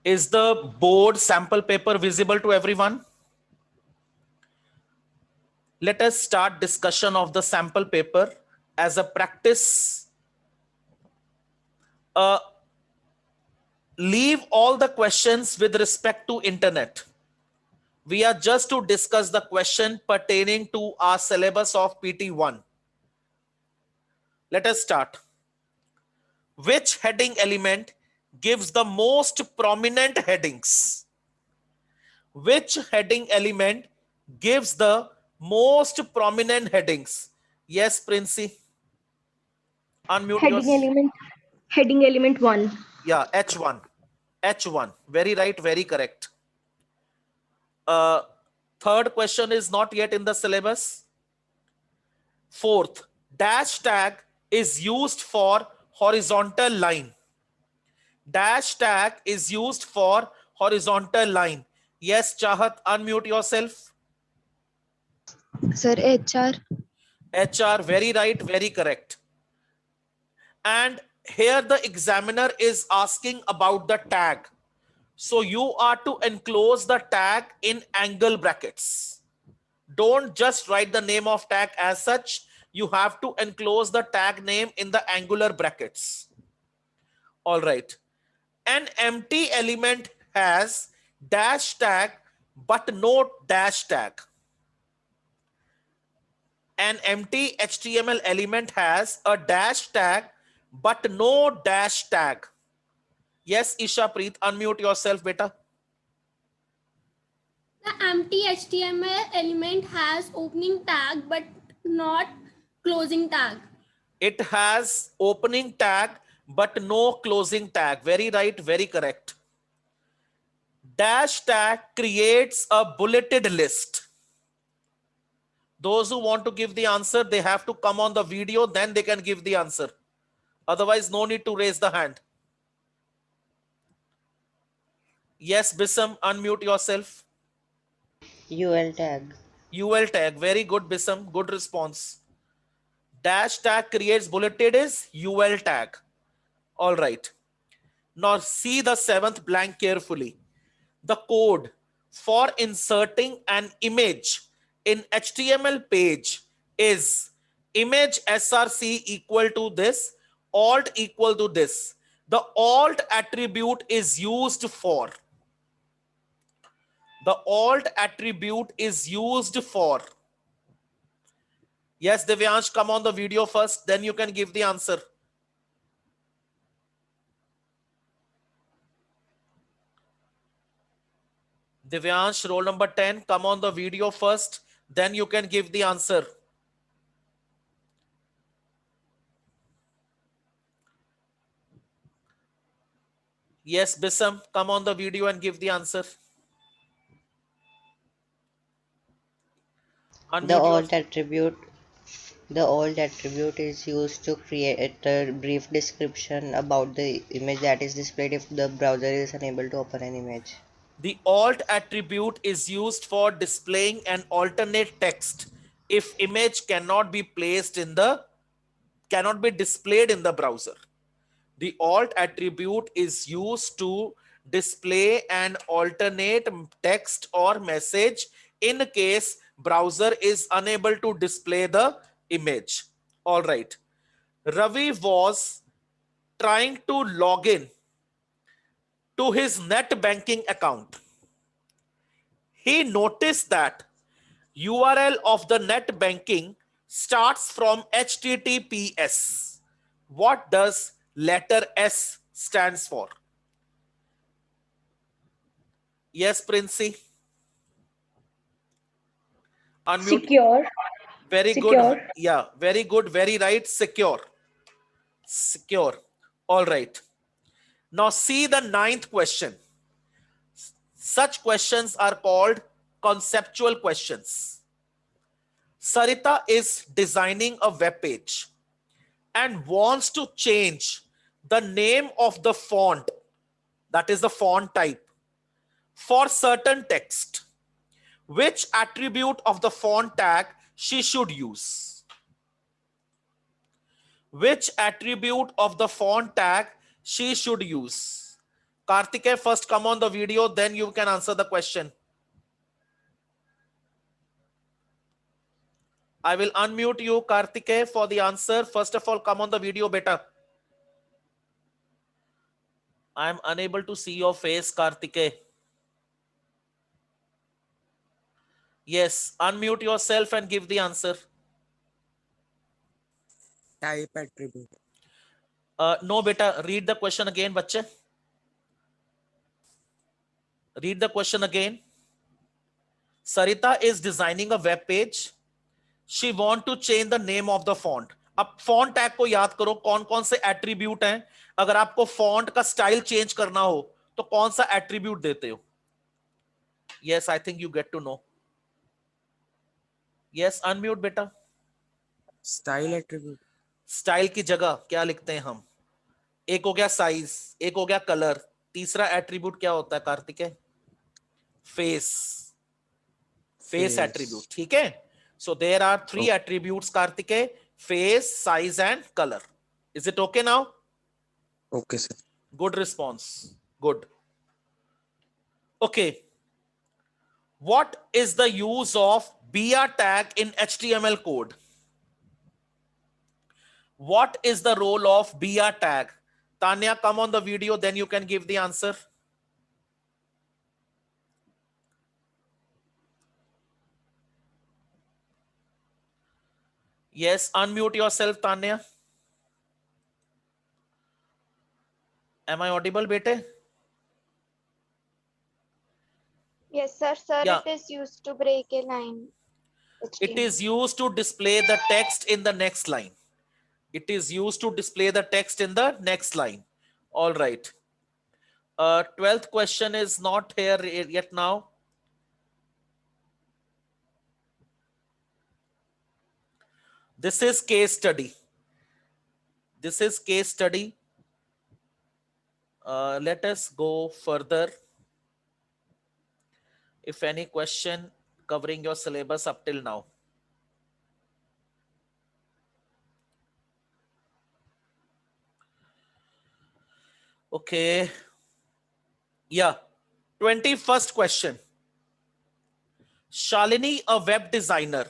Is the board sample paper visible to everyone? Let us start discussion of the sample paper as a practice. Uh, leave all the questions with respect to internet. We are just to discuss the question pertaining to our syllabus of PT1. Let us start. Which heading element gives the most prominent headings? Which heading element gives the most prominent headings? Yes, Princey. Unmute Heading yours. element, heading element 1. Yeah, H1. H1. Very right, very correct. Uh, third question is not yet in the syllabus. Fourth, dash tag is used for horizontal line. Dash tag is used for horizontal line. Yes, Chahat, unmute yourself. Sir, HR. HR, very right, very correct. And here the examiner is asking about the tag. So you are to enclose the tag in angle brackets. Don't just write the name of tag as such. You have to enclose the tag name in the angular brackets. All right. An empty element has dash tag but no dash tag. An empty HTML element has a dash tag but no dash tag. Yes, Isha Preet, unmute yourself, beta. The empty HTML element has opening tag but not closing tag. It has opening tag but no closing tag. Very right, very correct. Dash tag creates a bulleted list. Those who want to give the answer, they have to come on the video, then they can give the answer. Otherwise, no need to raise the hand. Yes, Bisam, unmute yourself. UL tag. UL tag. Very good, Bisam. Good response. Dash tag creates bulleted is UL tag. All right. Now see the seventh blank carefully. The code for inserting an image in HTML page is image src equal to this, alt equal to this. The alt attribute is used for. The alt attribute is used for. Yes, Divyansh, come on the video first, then you can give the answer. Divyansh, roll number 10, come on the video first, then you can give the answer. Yes, Bisam, come on the video and give the answer. The Unmute your. alt attribute. The alt attribute is used to create a brief description about the image that is displayed if the browser is unable to open an image. The alt attribute is used for displaying an alternate text if image cannot be displayed in the browser. The alt attribute is used to display an alternate text or message in case browser is unable to display the image. All right. Ravi was trying to log in to his net banking account. He noticed that URL of the net banking starts from HTTPS. What does letter S stands for? Yes, Princey. Unmute. Secure. Very good. Secure. Yeah, very good. Very right. Secure. Secure. All right. Now see the ninth question. Such questions are called conceptual questions. Sarita is designing a web page and wants to change the name of the font, that is the font type, for certain text. Which attribute of the font tag she should use? Which attribute of the font tag she should use? Kartikeya, first come on the video, then you can answer the question. I will unmute you, Kartikeya, for the answer. First of all, come on the video, beta. I am unable to see your face, Kartikeya. Yes, unmute yourself and give the answer. Type attribute. No, beta, read the question again, bache. Read the question again. Sarita is designing a web page. She want to change the name of the font. अब font tag को याद करो, कौन कौन से attribute हैं. अगर आपको font का style change करना हो तो कौन सा attribute देते हो? Yes, I think you get to know. Yes, unmute बेटा. Style attribute. Style की जगह क्या लिखते हैं हम? एक हो गया size, एक हो गया color, तीसरा attribute क्या होता है कार्तिकेय? Face attribute. ठीक है? So there are three attributes, Kartikeya: face, size, and color. Is it okay now? Okay, sir. Good response. Good. Okay. What is the use of BR tag in HTML code? What is the role of BR tag? Tanya, come on the video, then you can give the answer. Yes, unmute yourself, Tanya. Am I audible, bete? Yes, sir. Sir, Yeah. it is used to break a line. It is used to display the text in the next line. It is used to display the text in the next line. All right. 12th question is not here yet now. This is case study. This is case study. Let us go further. If any question covering your syllabus up till now. Okay. Yeah. 21st question. Shalini, a web designer,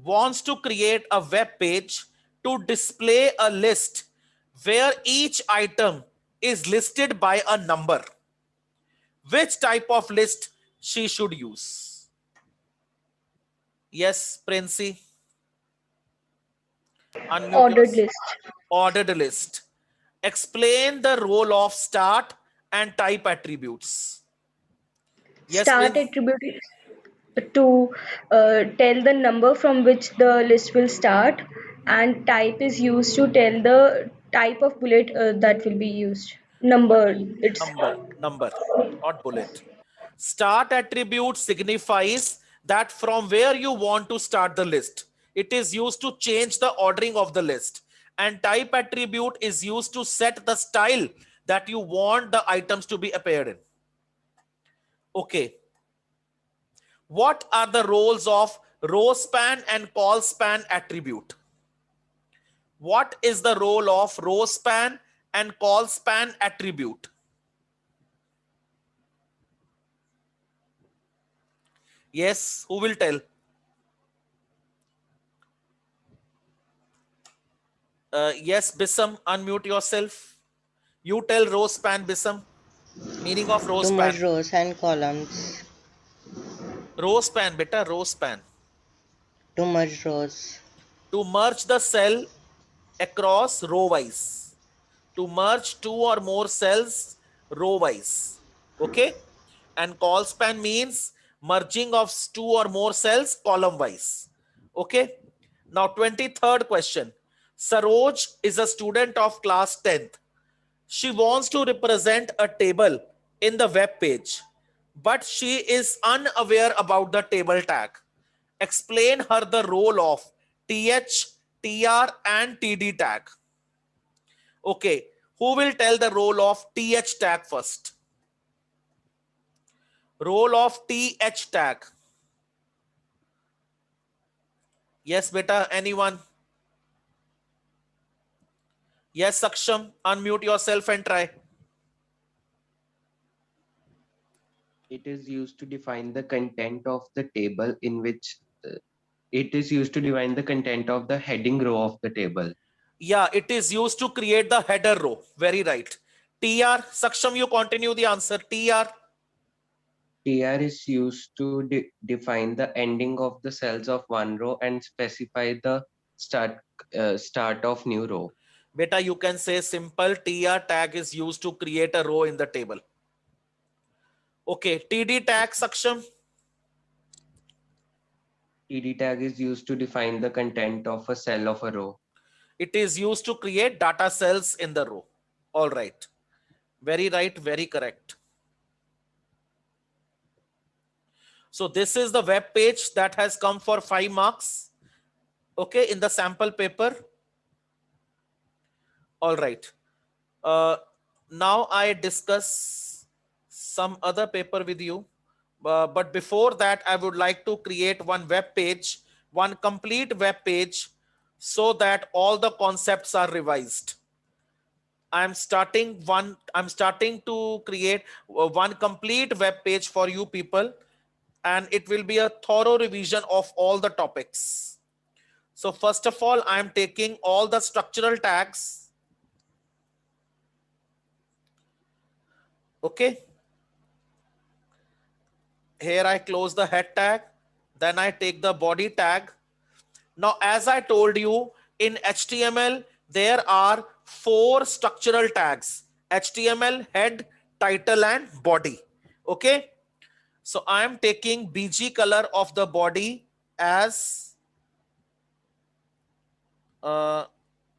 wants to create a web page to display a list where each item is listed by a number. Which type of list she should use? Yes, Princey. Unmute Ordered yours. list. Ordered list. Explain the role of start and type attributes. Yes, Start Prince. attribute is to tell the number from which the list will start, and type is used to tell the type of bullet that will be used. Number. It's Number, not bullet. Start attribute signifies that from where you want to start the list. It is used to change the ordering of the list. And type attribute is used to set the style that you want the items to be appeared in. Okay. What are the roles of row span and call span attribute? What is the role of row span and call span attribute? Yes, who will tell? Yes, Bissam, unmute yourself. You tell row span, Bissam. Meaning of row To span. merge rows and columns. Row span, beta, row span. To merge rows. To merge the cell across row wise. To merge two or more cells row wise. Okay? And call span means merging of two or more cells column wise. Okay? Now 23rd question. Saroj is a student of class 10th. She wants to represent a table in the web page, but she is unaware about the table tag. Explain her the role of th, tr, and td tag. Okay, who will tell the role of th tag first? Role of th tag. Yes, beta, anyone? Yes, Saksham, unmute yourself and try. It is used to define the content of the table in which it is used to define the content of the heading row of the table. Yeah, it is used to create the header row. Very right. TR, Saksham, you continue the answer. TR. TR is used to define the ending of the cells of one row and specify the start of new row. Beta, you can say simple TR tag is used to create a row in the table. Okay, TD tag, Saksham. TD tag is used to define the content of a cell of a row. It is used to create data cells in the row. All right. Very right, very correct. So this is the web page that has come for 5 marks. Okay, in the sample paper. All right. Now I discuss some other paper with you. But before that, I would like to create one web page, one complete web page, so that all the concepts are revised. I'm starting to create one complete web page for you people, and it will be a thorough revision of all the topics. So first of all, I'm taking all the structural tags. Okay. Here I close the head tag. Then I take the body tag. Now, as I told you, in HTML, there are 4 structural tags: HTML, head, title, and body. Okay. So I am taking BG color of the body as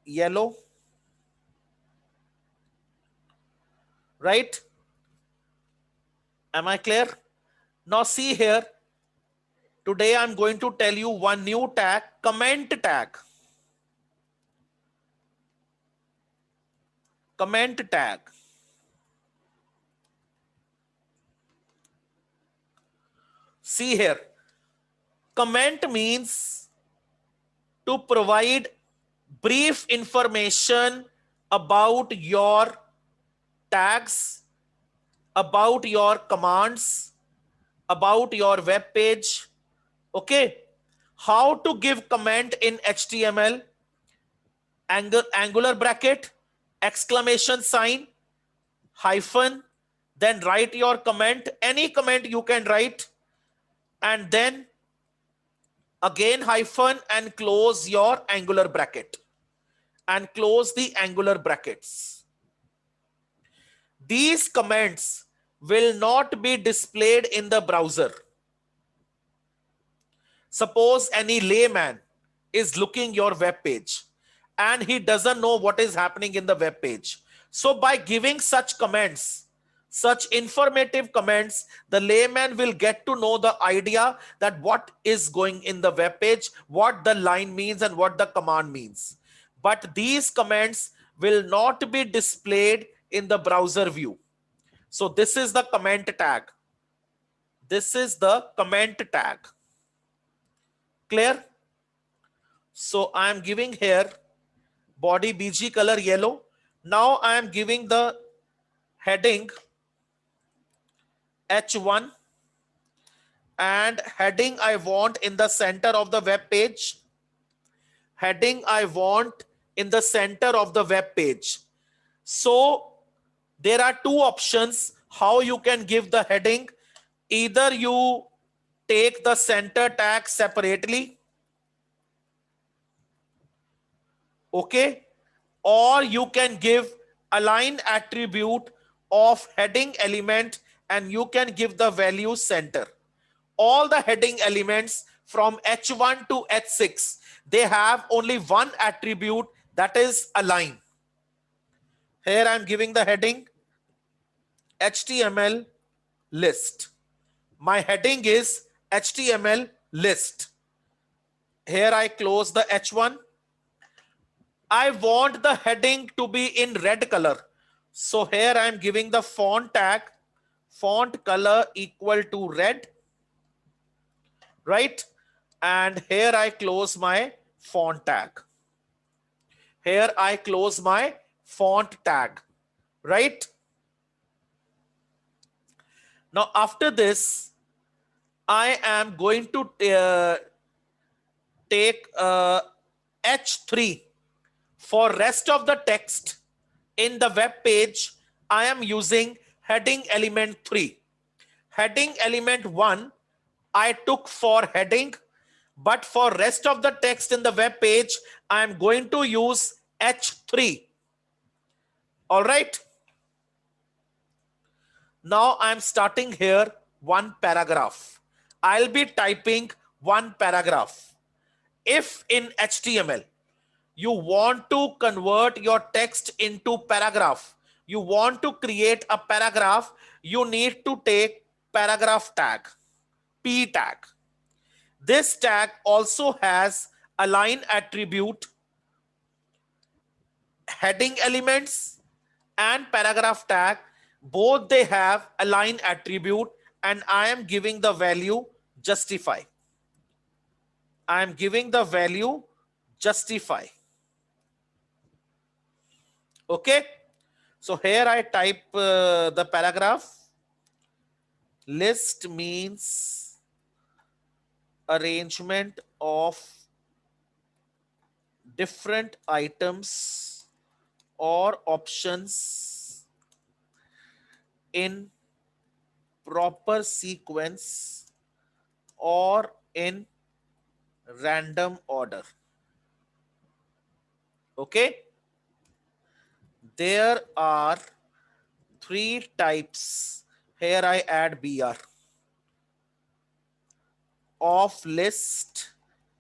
yellow. Right? Am I clear? Now see here. Today I'm going to tell you one new tag, comment tag. Comment tag. See here. Comment means to provide brief information about your tags, about your commands, about your web page. Okay. How to give comment in HTML? Angular bracket, exclamation sign, hyphen, then write your comment, any comment you can write, and then again hyphen and close your angular bracket and close the angular brackets. These comments will not be displayed in the browser. Suppose any layman is looking your web page and he doesn't know what is happening in the web page. So by giving such comments, such informative comments, the layman will get to know the idea that what is going in the web page, what the line means and what the command means. But these comments will not be displayed in the browser view. So this is the comment tag. This is the comment tag. Clear? So I am giving here body BG color yellow. Now I am giving the heading H1 and heading I want in the center of the web page. Heading I want in the center of the web page. So there are two options how you can give the heading. Either you take the center tag separately, okay, or you can give align attribute of heading element and you can give the value center. All the heading elements from H1 to H6, they have only one attribute, that is align. Here I'm giving the heading HTML list. My heading is HTML list. Here I close the H1. I want the heading to be in red color. So here I am giving the font tag, font color equal to red, right? And here I close my font tag. Here I close my font tag, right? Now after this, I am going to take H3 for rest of the text in the web page. I am using heading element 3. Heading element 1 I took for heading, but for rest of the text in the web page I am going to use H3. All right. Now I'm starting here one paragraph. I'll be typing one paragraph. If in HTML you want to convert your text into paragraph, you want to create a paragraph, you need to take paragraph tag, P tag. This tag also has align attribute, heading elements and paragraph tag. Both they have align attribute, and I am giving the value justify. I am giving the value justify. Okay. So here I type the paragraph. List means arrangement of different items or options in proper sequence or in random order. Okay. There are 3 types. Here I add BR of list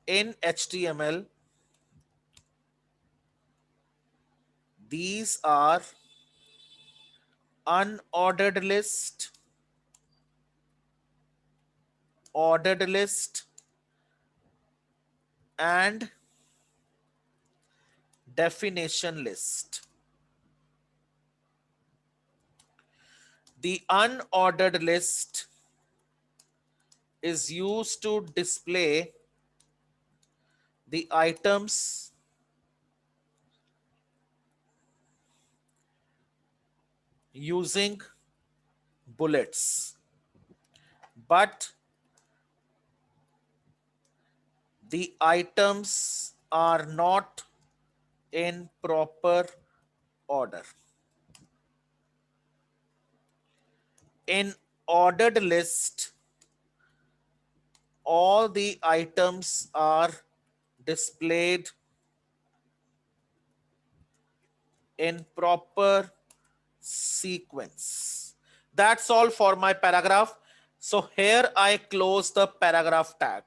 in HTML. These are unordered list, ordered list, and definition list. The unordered list is used to display the items using bullets, but the items are not in proper order. In ordered list, all the items are displayed in proper sequence. That's all for my paragraph. So here I close the paragraph tag.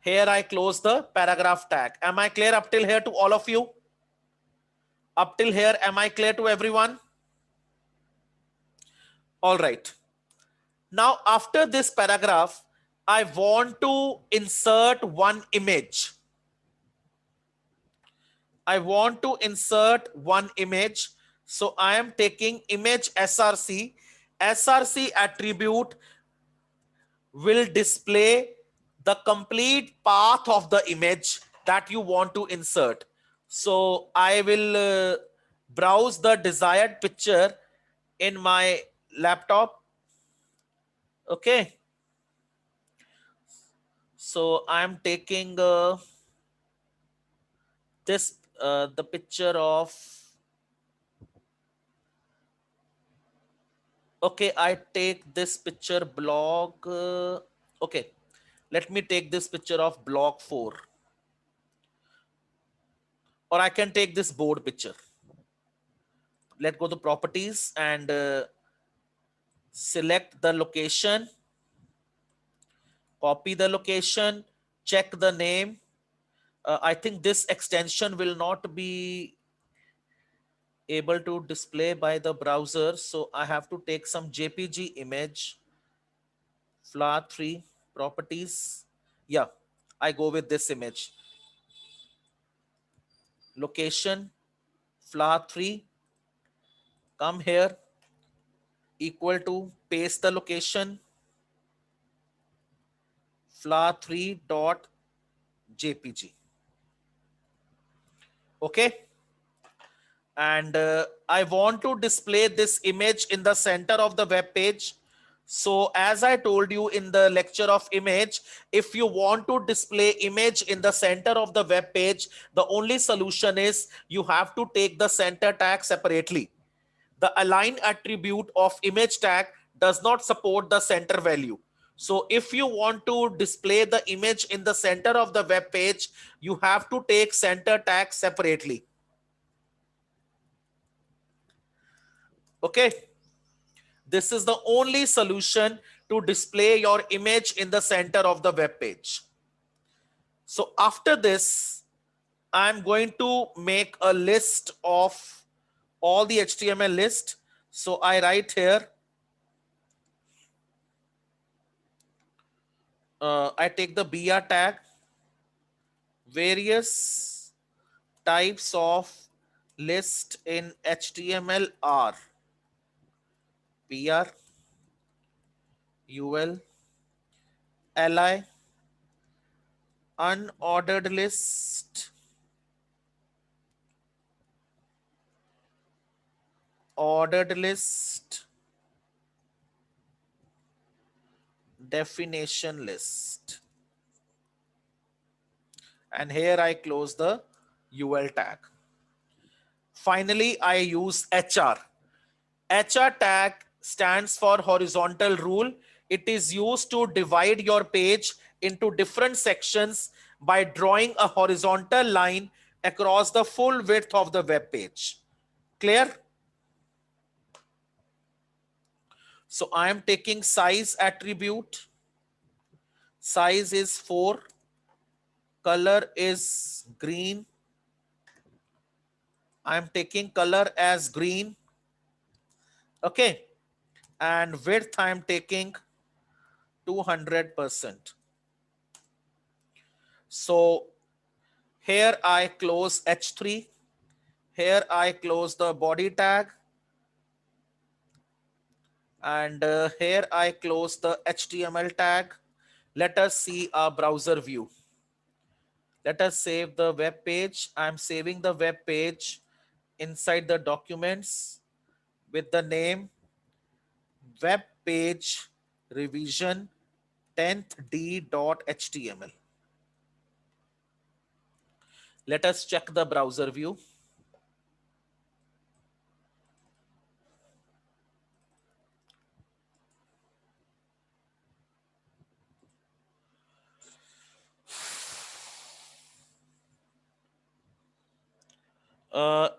Here I close the paragraph tag. Am I clear up till here to all of you? Up till here, am I clear to everyone? All right. Now after this paragraph, I want to insert one image. I want to insert one image. So I am taking image SRC. SRC attribute will display the complete path of the image that you want to insert. So I will browse the desired picture in my laptop. Okay. So I'm taking the picture of, okay, I take this picture blog. Okay, let me take this picture of blog 4, or I can take this board picture. Let's go to properties and select the location, copy the location, check the name. I think this extension will not be able to display by the browser, so I have to take some JPG image. FLA3 properties. Yeah, I go with this image. Location, FLA3. Come here, equal to, paste the location, FLA3.jpg. Okay. and I want to display this image in the center of the web page. So as I told you in the lecture of image, if you want to display image in the center of the web page, the only solution is you have to take the center tag separately. The align attribute of image tag does not support the center value. So if you want to display the image in the center of the web page, you have to take center tag separately. Okay, this is the only solution to display your image in the center of the web page. So after this, I'm going to make a list of all the HTML list. So I write here, I take the BR tag, various types of list in HTML are BR, UL, li, unordered list, ordered list, definition list. And here I close the UL tag. Finally, I use HR. HR tag stands for horizontal rule. It is used to divide your page into different sections by drawing a horizontal line across the full width of the web page. Clear? So I am taking size attribute. Size is 4. Color is green. I am taking color as green. Okay. And width I am taking 200%. So here I close H3. Here I close the body tag. And here I close the HTML tag. Let us see our browser view. Let us save the web page. I'm saving the web page inside the documents with the name web page revision 10th-d.html. Let us check the browser view.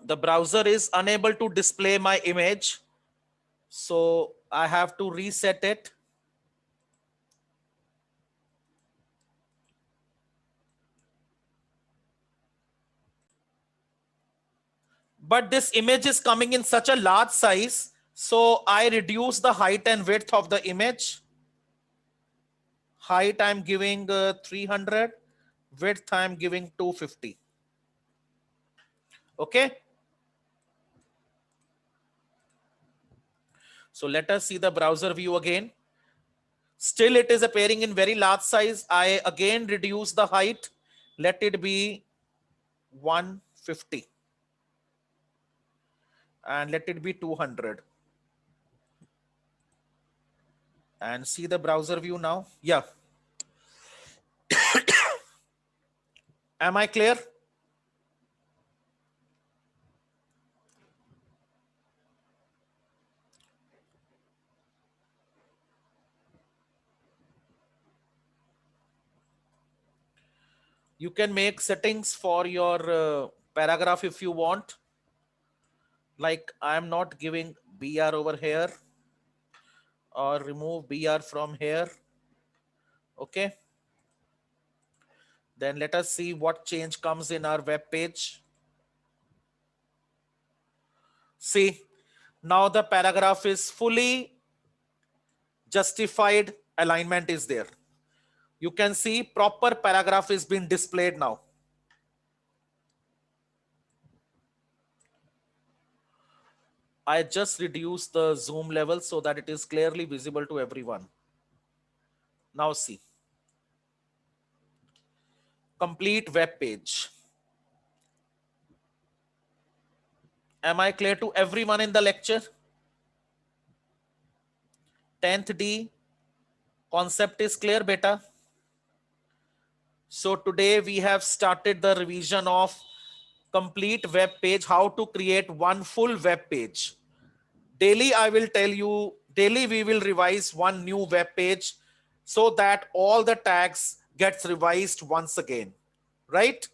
The browser is unable to display my image, so I have to reset it. But this image is coming in such a large size, so I reduce the height and width of the image. Height I'm giving 300, width I'm giving 250. Okay. So let us see the browser view again. Still it is appearing in very large size. I again reduce the height. Let it be 150. And let it be 200. And see the browser view now. Yeah. Am I clear? You can make settings for your paragraph if you want. Like I'm not giving BR over here, or remove BR from here. Okay. Then let us see what change comes in our web page. See, now the paragraph is fully justified. Alignment is there. You can see proper paragraph is being displayed now. I just reduced the zoom level so that it is clearly visible to everyone. Now see. Complete web page. Am I clear to everyone in the lecture? 10th D concept is clear, beta? So today we have started the revision of complete web page, how to create one full web page. Daily I will tell you, daily we will revise one new web page so that all the tags gets revised once again, right?